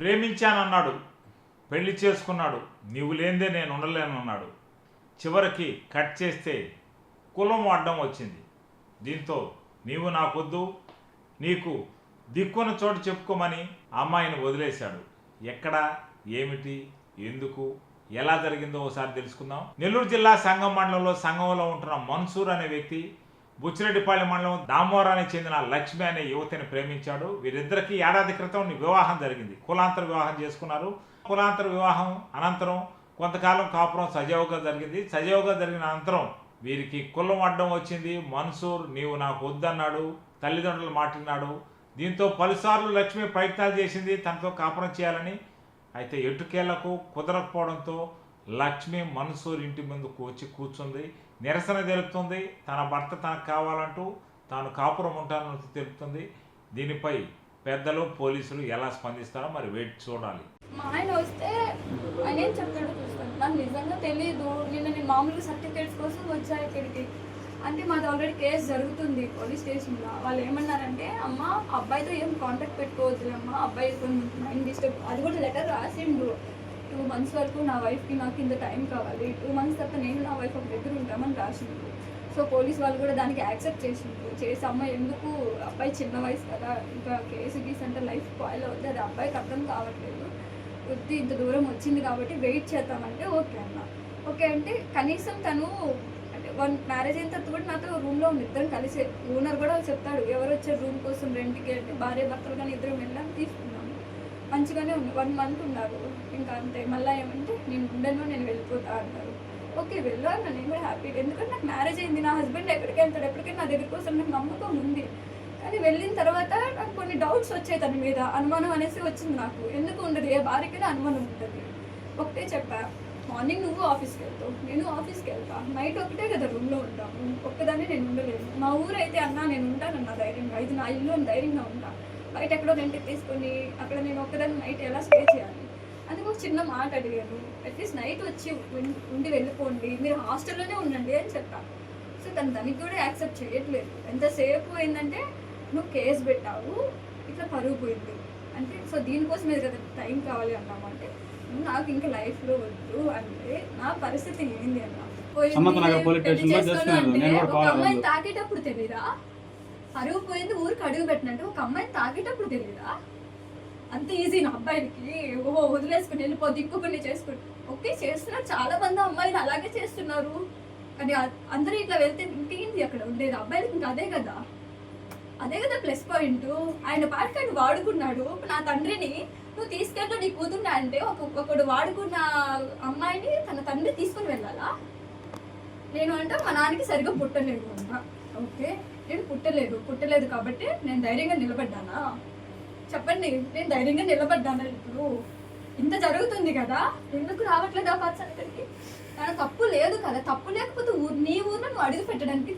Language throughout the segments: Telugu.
ప్రేమించానన్నాడు, పెళ్లి చేసుకున్నాడు, నీవు లేనిదే నేను ఉండలేనన్నాడు. చివరికి కట్ చేస్తే కులం అడ్డం వచ్చింది. దీంతో నీవు నాకొద్దు, నీకు దిక్కున చోటు చెప్పుకోమని అమ్మాయిని వదిలేశాడు. ఎక్కడ, ఏమిటి, ఎందుకు, ఎలా జరిగిందో ఒకసారి తెలుసుకుందాం. నెల్లూరు జిల్లా సంగం మండలంలో సంగంలో ఉంటున్న మన్సూర్ అనే వ్యక్తి బుచ్చిరెడ్డిపాళెం మండలం దామోరానికి చెందిన లక్ష్మి అనే యువతిని ప్రేమించాడు. వీరిద్దరికీ ఏడాది క్రితం వివాహం జరిగింది. కులాంతర వివాహం చేసుకున్నారు. కులాంతర వివాహం అనంతరం కొంతకాలం కాపురం సజావుగా జరిగింది. సజావుగా జరిగిన అనంతరం వీరికి కులం అడ్డం వచ్చింది. మన్సూర్ నీవు నాకు వద్దన్నాడు, తల్లిదండ్రులు మాట్లాడినాడు. దీంతో పలుసార్లు లక్ష్మి ప్రయత్నాలు చేసింది తనతో కాపురం చేయాలని. అయితే ఎటుకేళ్లకు కుదరకపోవడంతో లక్ష్మి మన్సూర్ ఇంటి ముందుకు వచ్చి కూర్చుంది. నిరసన తెలుపుతుంది. తన భర్త తనకు కావాలంటూ తాను కాపురం ఉంటానని తెలుపుతుంది. దీనిపై పెద్దలు, పోలీసులు ఎలా స్పందిస్తారో మరి వెయిట్ చూడాలి. మా ఆయన వస్తే ఆయన ఏం చెప్తాడో చూస్తాను. నాకు నిజంగా తెలియదు. నేను మామూలుగా సర్టిఫికేట్స్ కోసం వచ్చా ఇక్కడికి. అంటే మాది ఆల్రెడీ కేసు జరుగుతుంది పోలీస్ స్టేషన్లో. వాళ్ళు ఏమన్నారంటే, అమ్మ అబ్బాయితో ఏం కాంటాక్ట్ పెట్టుకోవద్దు అమ్మ, అబ్బాయి కొంచెం మైండ్ డిస్టర్బ్. అది కూడా లెటర్ రాసిండు. 2 months వరకు నా వైఫ్కి నాకు ఇంత టైం కావాలి, 2 months తర్వాత నేను నా వైఫ్ ఒక దగ్గర ఉంటామని రాసిండు. సో పోలీస్ వాళ్ళు కూడా దానికి యాక్సెప్ట్ చేసిండు. చేసి అమ్మ ఎందుకు, అబ్బాయి చిన్న వయసు కదా, ఇంకా కేసు గీస్ అంటే లైఫ్ స్పాయిల్ అవుతుంది, అది అబ్బాయికి అర్థం కావట్లేదు, వృత్తి ఇంత దూరం వచ్చింది కాబట్టి వెయిట్ చేద్దామంటే ఓకే అన్న. ఓకే అంటే కనీసం తను అంటే మ్యారేజ్ అయిన తర్వాత కూడా నాతో రూమ్లో ఉంది, ఇద్దరం కలిసే. ఓనర్ కూడా చెప్తాడు ఎవరు వచ్చారు రూమ్ కోసం రెంట్కి అంటే, భార్య భర్తలు కానీ ఇద్దరం వెళ్ళాం, తీసుకున్నాము. మంచిగానే ఉంది. 1 month ఉన్నారు. ఇంకా అంతే. మళ్ళీ ఏమంటే నేను ఉండను, నేను వెళ్ళిపోతా అన్నారు. ఓకే వెళ్ళు అన్న, నేను కూడా హ్యాపీగా. ఎందుకంటే నాకు మ్యారేజ్ అయింది, నా హస్బెండ్ ఎక్కడికి వెళ్తాడు, ఎప్పటికైనా నా దగ్గర కోసం నాకు నమ్మకం ఉంది. కానీ వెళ్ళిన తర్వాత నాకు కొన్ని డౌట్స్ వచ్చాయి, తన మీద అనుమానం అనేసి వచ్చింది నాకు. ఎందుకు ఉండదు, ఏ భార్యకైనా అనుమానం ఉంటుంది. ఒకటే చెప్పా, మార్నింగ్ నువ్వు ఆఫీస్కి వెళ్తావు, నేను ఆఫీస్కి వెళ్తా, నైట్ ఒకటే కదా రూమ్లో ఉంటాము, ఒక్కదాన్ని నేను ఉండలేను. మా ఊరు అయితే అన్నా నేను ఉంటానన్నా ధైర్యంగా, ఇది నా ఇల్లు అని ధైర్యంగా ఉంటా. బయట ఎక్కడో రెంట్కి తీసుకొని అక్కడ నేను ఒక్కదాన్ని నైట్ ఎలా స్టే చేయాలి. అందుకు ఒక చిన్న మాట అడిగాను, అట్లీస్ట్ నైట్ వచ్చి ఉండి వెళ్ళిపోండి, మీరు హాస్టల్లోనే ఉండండి అని చెప్పాను. సో తను దానికి కూడా యాక్సెప్ట్ చేయట్లేదు. ఎంతసేపు ఏంటంటే నువ్వు కేసు పెట్టావు, ఇట్లా పరుగు పోయింది అంటే, సో దీనికోసం మీద కదా టైం కావాలి అన్నామంటే, నాకు ఇంకా లైఫ్లో వద్దు అంటే నా పరిస్థితి ఏంది అన్నా. ఒక అమ్మాయిని తాకేటప్పుడు తెలీదా, పరుగు పోయింది ఊరికి అడుగు పెట్టినట్టు ఒక అమ్మాయిని తాకేటప్పుడు తెలీదా? అంత ఈజీ నా అబ్బాయికి, ఓహో వదిలేసుకుని వెళ్ళిపోద్ది, ఇంకొకరిని చేసుకుని. ఓకే చేస్తున్నారు, చాలా మంది అమ్మాయిలు అలాగే చేస్తున్నారు. కానీ అందరూ ఇట్లా వెళ్తే ఇంకేంది అక్కడ ఉండేది, అబ్బాయిలకి ఇంకా అదే కదా ప్లస్ పాయింట్. ఆయన పాటికి ఆయన వాడుకున్నాడు. నా తండ్రిని నువ్వు తీసుకెళ్ళి నీ కూతున్నా అంటే ఒకడు వాడుకున్న అమ్మాయిని తన తండ్రి తీసుకుని వెళ్ళాలా? నేను అంటే మా నాన్నకి సరిగ్గా పుట్టలేదు అంట. ఓకే నేను పుట్టలేదు కాబట్టి నేను ధైర్యంగా నిలబడ్డానా? చెప్పండి, నేను ధైర్యంగా నిలబడ్డానా? ఇప్పుడు ఇంత జరుగుతుంది కదా, ఎందుకు రావట్లేదు ఆ పర్సన్ ఇక్కడికి? తన తప్పు లేదు కదా, తప్పు లేకపోతే నీ ఊర్లో నువ్వు అడుగు పెట్టడానికి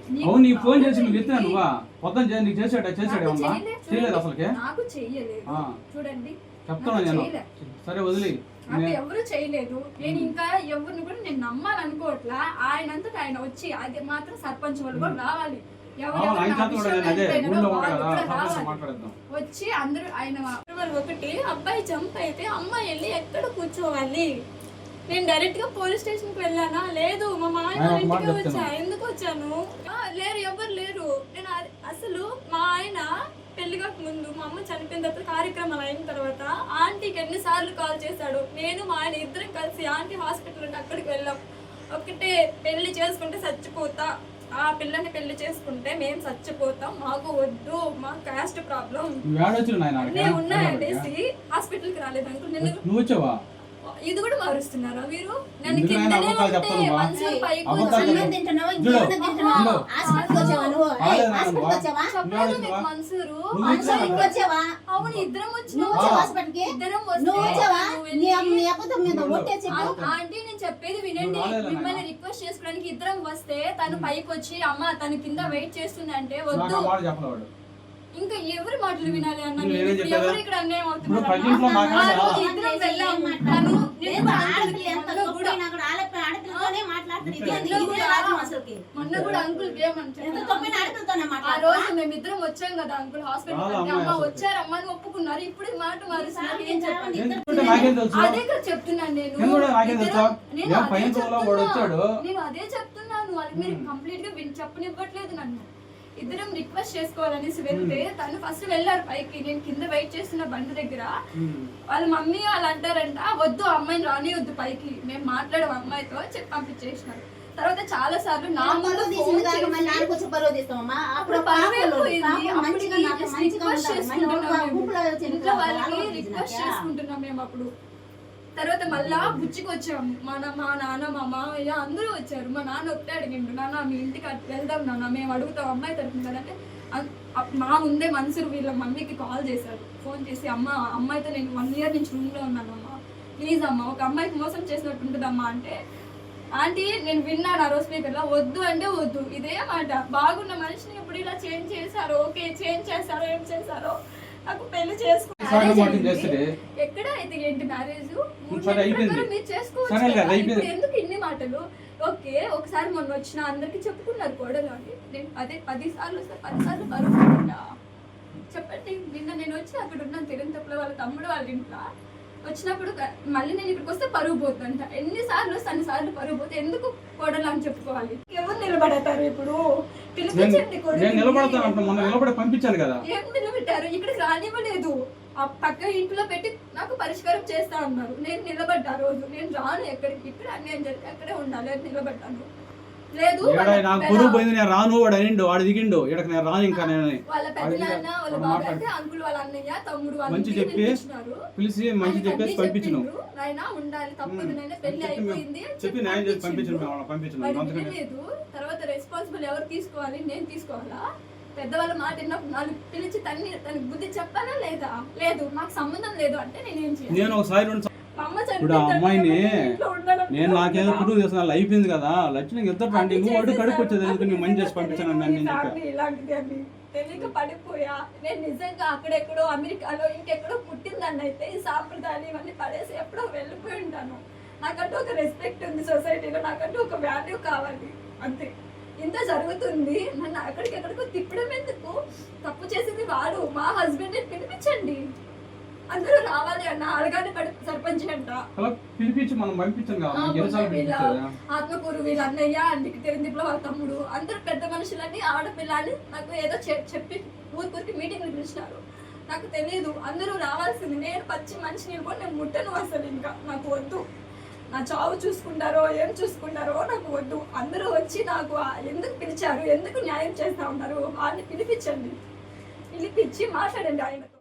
నాకు చెయ్యలేదు. చూడండి నాకు ఎవరు చేయలేదు. నేను ఇంకా ఎవరిని కూడా నేను నమ్మాలనుకోవట్లా. ఆయనంతటా ఆయన వచ్చి, అది మాత్రం సర్పంచ్ వాళ్ళు కూడా రావాలి, వచ్చి అందరూ ఆయన ఒకటి. అబ్బాయి జంప్ అయితే అమ్మాయి వెళ్ళి ఎక్కడ కూర్చోవాలి? నేను డైరెక్ట్ గా పోలీస్ స్టేషన్ కి వెళ్ళానా? లేదు, మా మామయ్య ఇంటికి వచ్చా. ఎందుకు వచ్చాను? లేరు, ఎవరు లేరు. నేను అసలు మా ఆయన పెళ్లి కాక ముందు, మా అమ్మ చనిపోయిన తర్వాత, కార్యక్రమాలు అయిన తర్వాత ఆంటీకి ఎన్నిసార్లు కాల్ చేశాడు. నేను మా ఆయన ఇద్దరం కలిసి ఆంటీ హాస్పిటల్ ఉంటే అక్కడికి వెళ్ళాం. ఒకటే, పెళ్లి చేసుకుంటే చచ్చిపోతా, ఆ పిల్లని పెళ్లి చేసుకుంటే మేము చచ్చిపోతాం, మాకు వద్దు, మా కాస్ట్ ప్రాబ్లం ఉన్నాయంటేసి హాస్పిటల్కి రాలేదు అనుకో. నిన్ను ఇది కూడా మారుస్తున్నారా మీరు? నన్ను కిందనే ఉంటే మన్సూర్ పైకి మన్సూరు అవును ఇద్దరం ఆంటీ నేను చెప్పేది వినండి. మిమ్మల్ని రిక్వెస్ట్ చేసుకోవడానికి ఇద్దరం వస్తే తను పైకి వచ్చి అమ్మ తన కింద వెయిట్ చేస్తుంది అంటే వద్దు. ఇంకా ఎవరి మాటలు వినాలి అన్న? ఎవరు ఇక్కడ అన్యాయం అవుతున్నారు? తోనే మాట్లాడుతుంది. ఇదే రాజ్యం అసలుకి. మొన్న కూడా అంకుల్ ఏమని ఎంత చెప్పారు? తొమ్మిది ఆడపిల్లతోనే ఆ మాట్లాడుతా. రోజు మేమిద్దరం వచ్చాం కదా అంకుల్ హాస్పిటల్ అమ్మ వచ్చారమ్మా అని ఒప్పుకున్నారు. ఇప్పుడు ఈ మాట మారుస్తున్నారు. ఏం చెప్పండి? అదే కదా చెప్తున్నాను నేను. నేను అదే చెప్తున్నాను. వాళ్ళకి మీరు కంప్లీట్ గా చెప్పనివ్వట్లేదు నన్ను. ఇద్దరం రిక్వెస్ట్ చేసుకోవాలనేసి వెళ్తే తను ఫస్ట్ వెళ్ళారు పైకి. నేను కింద వెయిట్ చేస్తున్న బండి దగ్గర. వాళ్ళ మమ్మీ వాళ్ళు అంటారంట వద్దు అమ్మాయిని రానివద్దు పైకి, మేము మాట్లాడే అమ్మాయితో చెప్పి పంపించేసినారు. తర్వాత చాలా సార్లు నా ముందు ఫోన్ చేసి అప్పుడు పరువు అయిపోయింది. అప్పటికి రిక్వెస్ట్ చేసుకుంటున్నాం మేము. ఇంట్లో వాళ్ళకి రిక్వెస్ట్ చేసుకుంటున్నాం మేము అప్పుడు. తర్వాత మళ్ళా బుచ్చికి వచ్చాము. మా నాన్న మా మామయ్య అందరూ వచ్చారు. మా నాన్న ఒకటే అడిగిండు, నాన్న మీ ఇంటికి వెళ్దాం నాన్న, మేము అడుగుతాం అమ్మాయి తరపున కదంటే మా ముందే మనుషులు వీళ్ళ మమ్మీకి కాల్ చేశారు. ఫోన్ చేసి అమ్మాయితో నేను 1 year నుంచి రూమ్లో ఉన్నానమ్మా, ప్లీజ్ అమ్మ ఒక అమ్మాయికి మోసం చేసినట్టు ఉంటుందమ్మా అంటే, ఆంటీ నేను విన్నాను ఆ రోజు స్పీకర్లో వద్దు అంటే వద్దు ఇదే మాట. బాగున్న మనిషిని ఎప్పుడు ఇలా చేంజ్ చేశారో, ఓకే చేంజ్ చేశారో ఏం చేశారో, నాకు పెళ్లి ఎక్కడ అయితే ఏంటి మ్యారేజ్ మీరు చేసుకోవచ్చు. ఎందుకు ఇన్ని మాటలు? ఓకే ఒకసారి మొన్న వచ్చిన అందరికి చెప్పుకున్నారు కోడలు అని. నేను అదే 10 సార్లు వస్తే 10 సార్లు బరువు చెప్పండి. నిన్న నేను వచ్చి అక్కడ ఉన్నాను తిరుమతలో వాళ్ళ తమ్ముడు వాళ్ళ ఇంట్లో. వచ్చినప్పుడు మళ్ళీ నేను ఇక్కడికి వస్తే పరుగు పోతుందంట. ఎన్నిసార్లు వస్తే అన్నిసార్లు పరుగు పోతే ఎందుకు కోడలు అని చెప్పుకోవాలి? ఎవరు నిలబడతారు ఇప్పుడు? పిలిపించండి పంపించాను కదా. ఏం నిలబెట్టారు? ఇక్కడికి రానివ్వలేదు. ఆ పక్క ఇంట్లో పెట్టి నాకు పరిష్కారం చేస్తా ఉన్నారు. నేను నిలబడ్డా రోజు. నేను రాను ఎక్కడికి, ఇక్కడ అన్యాయం జరిగితే అక్కడే ఉండాలి అని నిలబడ్డాను. లేదు నాకు గురువు పోయింది, నేను రాను. వాడు అనిండు, వాడు దిగిండు, ఇక్కడ నేను రాను. ఇంకా నేను వాళ్ళ పెద్దనాన్న వాళ్ళ బాబాయ్ అంటే అంకుల్ వాళ్ళ అన్నయ్య తమ్ముడు వాళ్ళు మంచి చెప్పి పిలిచి మంచి చెప్పేసి పంపించను. నాయనా ఉండాలి తప్పదు నాయనా పెళ్లి అయిపోయింది చెప్పి న్యాయం చేసి పంపించను. లేదు తర్వాత రెస్పాన్సిబుల్ ఎవరు తీసుకోవాలి? నేను తీసుకోవాలా? పెద్దవాళ్ళ మాట విన్నప్పుడు నాలుగు పిలిచి తనకి బుద్ధి చెప్పాలా లేదా? లేదు నాకు సంబంధం లేదు అంటే నేనేం చేయాలి? నేను ఒకసారి ఇప్పుడు ఆ అమ్మాయిని నేను నాకేదో కుటుంబం చేస్తున్నా అయిపోయింది కదా, లక్ష్మణ్ ఇద్దరు అంటే నువ్వు అడుగు కడుపు వచ్చేది ఎందుకు నువ్వు మంచి చేసి పంపించాను నేను ఇలాంటిది తెలియక పడిపోయా. నేను నిజంగా అక్కడెక్కడో అమెరికాలో ఇంకెక్కడో పుట్టిందాన్ని అయితే ఈ సాంప్రదాయాలు ఇవన్నీ పడేసి ఎప్పుడో వెళ్ళిపోయి ఉంటాను. నాకంటూ ఒక రెస్పెక్ట్ ఉంది సొసైటీలో, నాకంటూ ఒక వాల్యూ కావాలి అంతే. ఇంత జరుగుతుంది, నన్ను అక్కడికెక్కడికో తిప్పడం ఎందుకు? తప్పు చేసింది వాడు, మా హస్బెండ్ పిలిపించండి. అందరూ రావాలి అన్న అడగానే సర్పంచ్ అంట పిలిపించి మనం పంపించాం. ఆత్మకూరు వీళ్ళ అన్నయ్య అందుకు తిరుందిలో వాళ్ళ తమ్ముడు అందరూ పెద్ద మనుషులని ఆడపిల్లని నాకు ఏదో చెప్పి ఊరికి మీటింగ్లు పిలిచినారు. నాకు తెలియదు, అందరూ రావాల్సింది. నేను పచ్చి మనిషి నిలుకొని నేను ముట్టను అసలు. ఇంకా నాకు వద్దు. నా చావు చూసుకుంటారో ఏం చూసుకుంటారో నాకు వద్దు. అందరూ వచ్చి నాకు ఎందుకు పిలిచారు, ఎందుకు న్యాయం చేస్తా ఉన్నారు, వాళ్ళని పిలిపించండి. పిలిపించి మాట్లాడండి ఆయనతో.